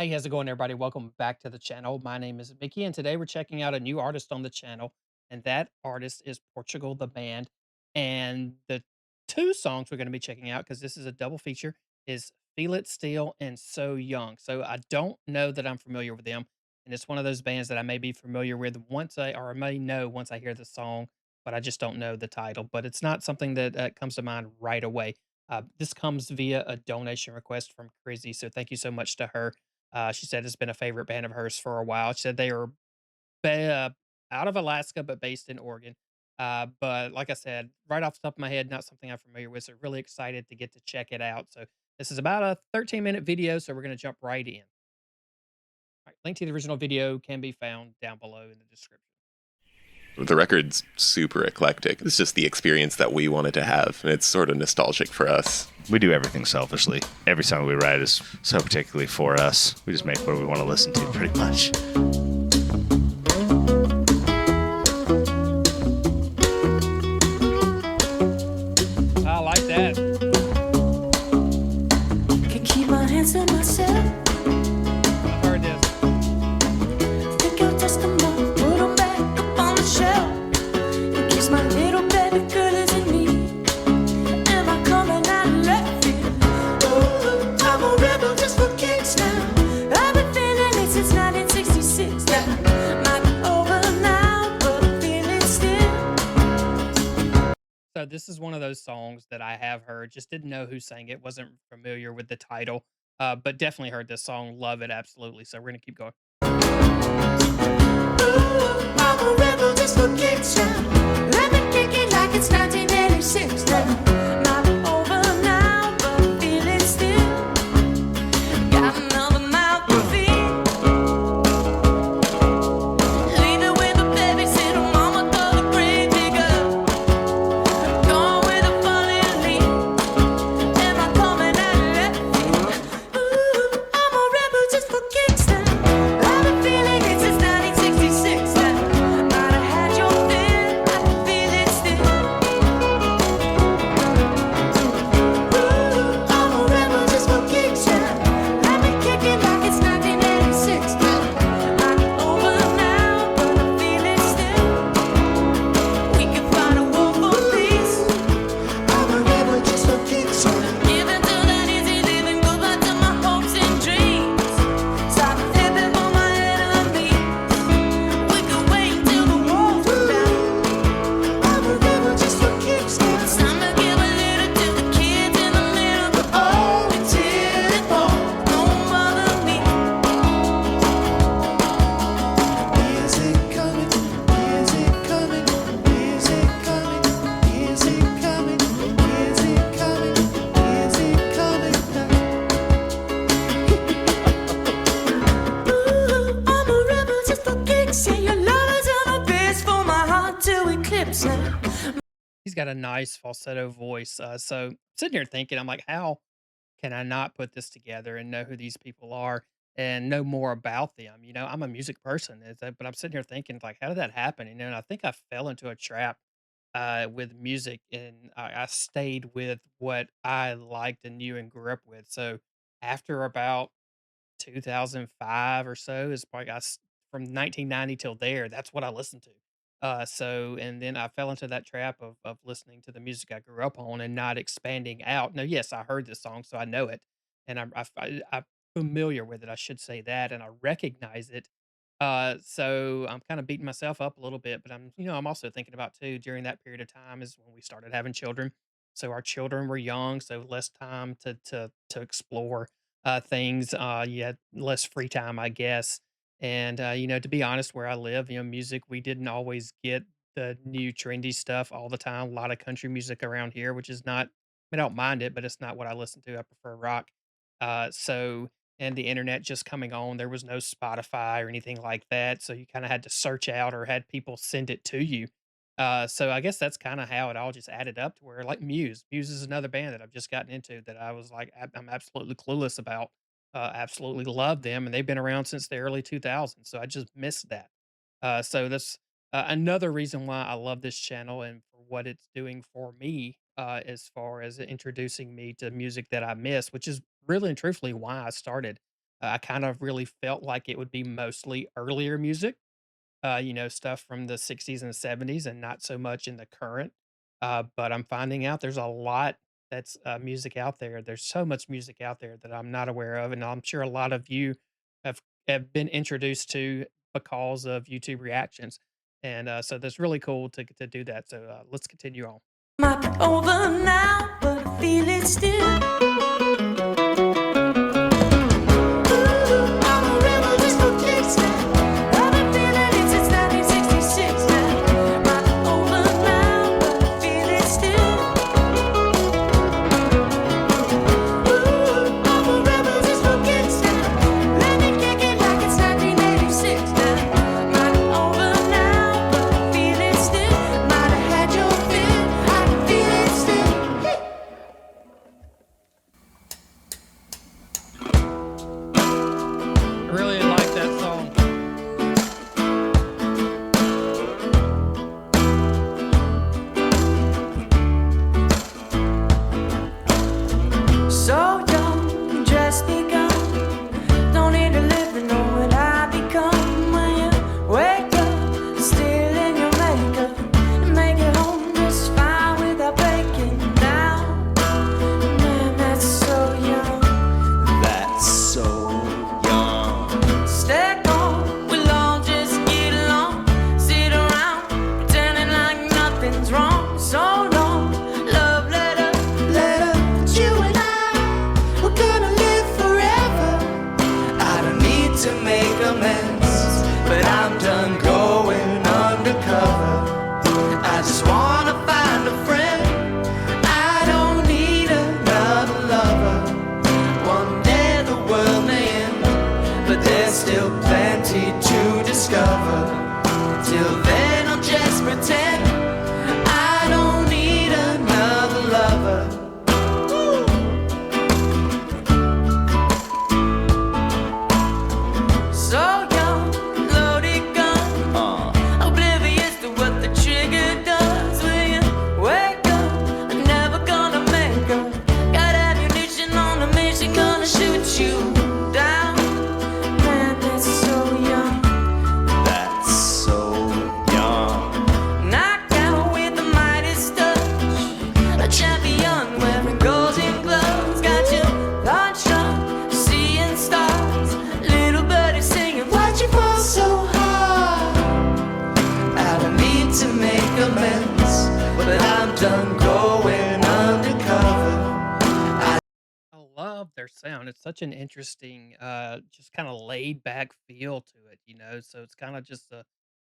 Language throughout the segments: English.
Hey, how's it going, everybody? Welcome back to the channel. My name is Mickey, and today we're checking out a new artist on the channel, and that artist is Portugal the band. And the two songs we're going to be checking out, because this is a double feature, is "Feel It Still" and "So Young." So I don't know that I'm familiar with them, and it's one of those bands that I may be familiar with or I may know once I hear the song, but I just don't know the title. But it's not something that comes to mind right away. This comes via a donation request from Crizzy, so thank you so much to her. She said it's been a favorite band of hers for a while. She said they are ba out of Alaska, but based in Oregon. But like I said, right off the top of my head, not something I'm familiar with, so really excited to get to check it out. So this is about a 13-minute video, so we're gonna jump right in. Alright, link to the original video can be found down below in the description. The record's super eclectic. It's just the experience that we wanted to have, and it's sort of nostalgic for us. We do everything selfishly. Every song we write is so particularly for us. We just make what we want to listen to, pretty much. I like that. Can keep my hands to myself. I've heard this. Think I'll dust them off, put them back up on the shelf. In case my little baby girl is in need. Am I coming out of left field? Ooh, I'm a rebel just for kicks now. I've been feeling it since 1966. Yeah, might be over now, but I'm feeling still. So this is one of those songs that I have heard, just didn't know who sang it, wasn't familiar with the title, but definitely heard this song, love it absolutely. So we're gonna keep going. Ooh, I'm a rebel just for kicks now. Let me kick it like it's 1986 now. Might be over now, but I'm feeling still. Got another mouth to feed. Leave it with the babysitter, mama throw the grave digger. Gone with a falling leaf. Am I coming out of left field? Ooh, I'm a rebel just for kicks now. I've been feeling it since 1966 now. Might have had your fill, I can feel it still. Ooh, I'm a rebel just for kicks now. Let me kick it like it's 1986 now. Might be over now, but I'm feeling still. We can find a war for peace. I'm a rebel just for kicks now. Give into that easy living, go back to my hopes and dreams. Stop flipping for my enemies. We could wait until the walls were down. I'm a rebel just for kicks now. It's time to give a little to the kids in the middle, but oh, until it falls, don't bother me. Is it coming? Is it coming? Is it coming? Is it coming? Is it coming? Is it coming now? Ooh, I'm a rebel just for kicks. Yeah, your love is on a base for my heart to eclipse now. He's got a nice falsetto voice. So sitting here thinking, I'm like, how can I not put this together and know who these people are and know more about them? You know, I'm a music person, but I'm sitting here thinking, like, how did that happen? You know, and I think I fell into a trap with music, and I stayed with what I liked and knew and grew up with. So after about 2005 or so is probably from 1990 till there. That's what I listened to. And then I fell into that trap of listening to the music I grew up on and not expanding out. Now, yes, I heard this song, so I know it, and I'm familiar with it. I should say that, and I recognize it. So I'm kind of beating myself up a little bit, but I'm also thinking about too during that period of time is when we started having children. So our children were young, so less time to explore things. You had less free time, I guess. And to be honest, where I live, music, we didn't always get the new trendy stuff all the time. A lot of country music around here, which is not, I don't mind it, but it's not what I listen to. I prefer rock. And the internet just coming on, there was no Spotify or anything like that. So you kind of had to search out or had people send it to you. So I guess that's kind of how it all just added up to where, like, Muse is another band that I've just gotten into that I was like, I'm absolutely clueless about. Absolutely love them, and they've been around since the early 2000s. So I just missed that. So that's another reason why I love this channel and for what it's doing for me, as far as introducing me to music that I miss, which is really and truthfully why I started. I kind of really felt like it would be mostly earlier music, stuff from the 60s and 70s and not so much in the current. But I'm finding out there's a lot that's music out there. There's so much music out there that I'm not aware of. And I'm sure a lot of you have, have been introduced to because of YouTube reactions. And so that's really cool to do that. So let's continue on. Might be over now, but I feel it still. Ooh, I'm a rebel just for kicks now. I've been feeling it since 1966 now. Might be over now, but I feel it still. Ooh, I'm a rebel just for kicks now. Let me kick it like it's 1986 now. Might be over now, but I feel it still. Might have had your fill, I can feel it still. I really like that song. So young, just begun. Don't need to live to know what I become. When you wake up, still in your makeup, and make it home just fine without breaking down. Man, that's so young. That's so young. Stay calm, we'll all just get along. Sit around, pretending like nothing's wrong. So long, love letter, that you and I, we're gonna live forever. I don't need to make amends, but I'm done going undercover. I just wanna find a friend. I don't need another lover. One day the world may end, but there's still plenty to discover. Till then I'll just pretend I don't need another lover. So young, loaded gun, oblivious to what the trigger does. When you wake up, I'm never gonna make up. Got ammunition on a mission, gonna shoot you down. Man, that's so young. That's so young. Knocked out with the Midas touch, a champion wearing golden gloves. Got you launched up, seeing stars. Little birdie singing, why'd you fall so hard? I don't need to make amends, but I'm done going undercover. I love their sound. It's such an interesting, just kind of laid back feel to it, So it's kind of just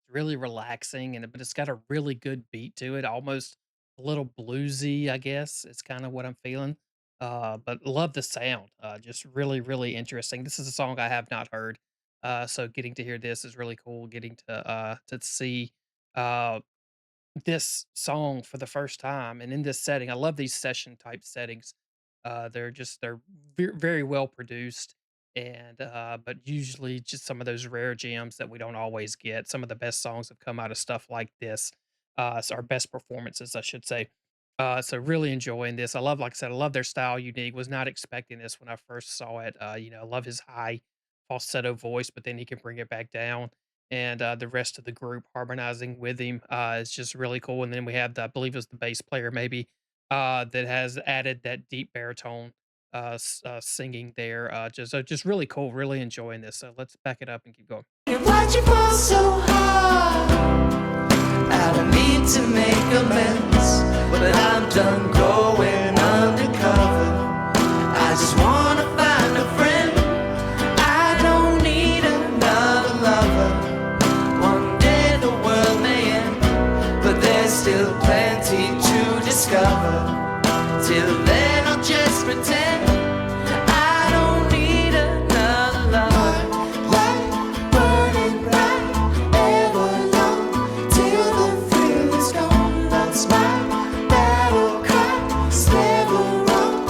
really relaxing, but it's got a really good beat to it, almost a little bluesy, I guess. It's kind of what I'm feeling. But love the sound. Just really, really interesting. This is a song I have not heard. So getting to hear this is really cool. Getting to see uh this song for the first time and in this setting. I love these session type settings. They're very well produced and but usually just some of those rare gems that we don't always get. Some of the best songs have come out of stuff like this. Our best performances, I should say. So really enjoying this. Like I said, I love their style. Unique. Was not expecting this when I first saw it. I love his high falsetto voice, but then he can bring it back down and the rest of the group harmonizing with him is just really cool. And then we have I believe it was the bass player maybe that has added that deep baritone singing there. Just really cool. Really enjoying this. So let's back it up and keep going. And why'd you fall so hard? I don't need to make amends, but I'm done going undercover. I just wanna find a friend. I don't need another lover. One day the world may end, but there's still plenty to discover. Till then I'll just pretend I don't need another lover. Light burning bright, ever long, till the thrill is gone. That's my battle cry. It's never wrong.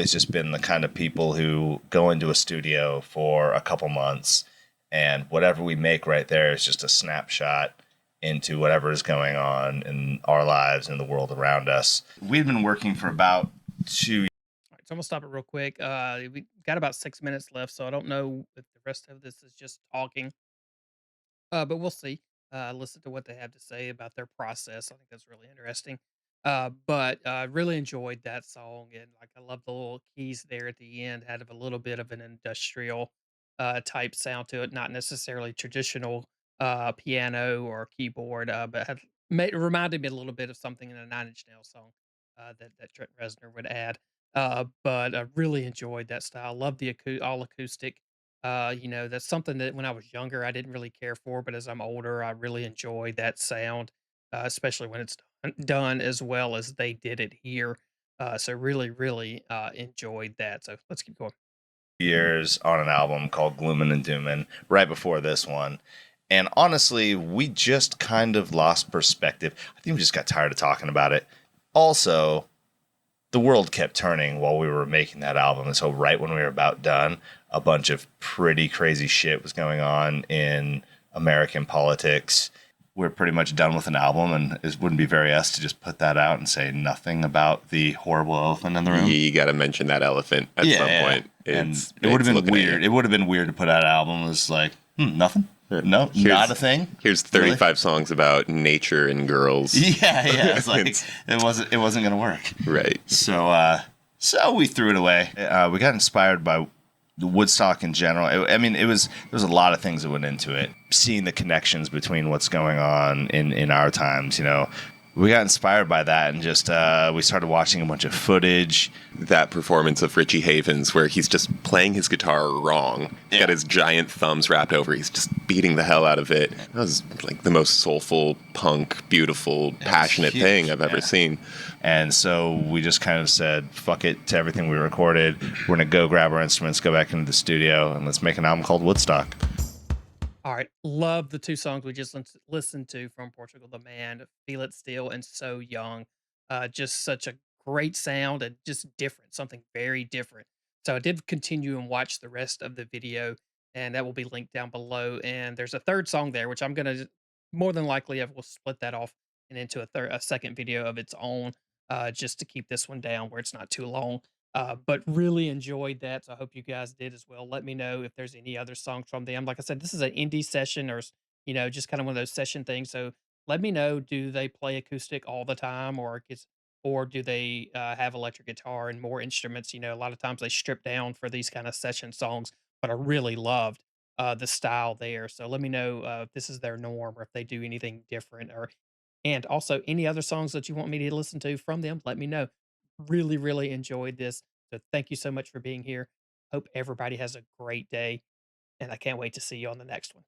always just been the kind of people who go into a studio for a couple months, and whatever we make right there is just a snapshot into whatever is going on in our lives and the world around us. We've been working for about 2 All right, so I'm gonna stop it real quick. We got about 6 minutes left, so I don't know if the rest of this is just talking. But we'll see. Listen to what they have to say about their process. I think that's really interesting. But really enjoyed that song, and like I love the little keys there at the end. Had a little bit of an industrial type sound to it, not necessarily traditional piano or keyboard, but reminded me a little bit of something in a Nine Inch Nails song that Trent Reznor would add. But I really enjoyed that style. Love the all acoustic. That's something that when I was younger, I didn't really care for, but as I'm older, I really enjoy that sound, especially when it's done as well as they did it here. So really, really enjoyed that. So let's keep going. years on an album called Gloomin' and Doomin' right before this one. And honestly, we just kind of lost perspective. I think we just got tired of talking about it. Also, the world kept turning while we were making that album. And so right when we were about done, a bunch of pretty crazy shit was going on in American politics. We're pretty much done with an album, and it wouldn't be very us to just put that out and say nothing about the horrible elephant in the room. You got to mention that elephant at some point. And it would have been weird. It would have been weird to put out an album that was like, nothing. No, not a thing. Here's 35 Really? songs about nature and girls. Yeah. It's like it wasn't gonna work. Right. So we threw it away. We got inspired by Woodstock in general. There was a lot of things that went into it. Seeing the connections between what's going on in our times, we got inspired by that, and just we started watching a bunch of footage. That performance of Richie Havens where he's just playing his guitar wrong. He's got his giant thumbs wrapped over. He's just beating the hell out of it. That was like the most soulful, punk, beautiful, passionate huge, thing I've ever seen. And so we just kind of said, fuck it to everything we recorded. We're going to go grab our instruments, go back into the studio, and let's make an album called Woodstock. All right, love the two songs we just listened to from Portugal the Man, "Feel It Still" and "So Young." Just such a great sound and just different, something very different. So I did continue and watch the rest of the video, and that will be linked down below. And there's a third song there, which I'm gonna more than likely I will split that off and into a second video of its own, just to keep this one down where it's not too long. But really enjoyed that. So I hope you guys did as well. Let me know if there's any other songs from them. Like I said, this is an indie session or, just kind of one of those session things. So let me know, do they play acoustic all the time or do they have electric guitar and more instruments? A lot of times they strip down for these kind of session songs, but I really loved the style there. So let me know if this is their norm or if they do anything different and also any other songs that you want me to listen to from them, let me know. Really, really enjoyed this. So thank you so much for being here. Hope everybody has a great day, and I can't wait to see you on the next one.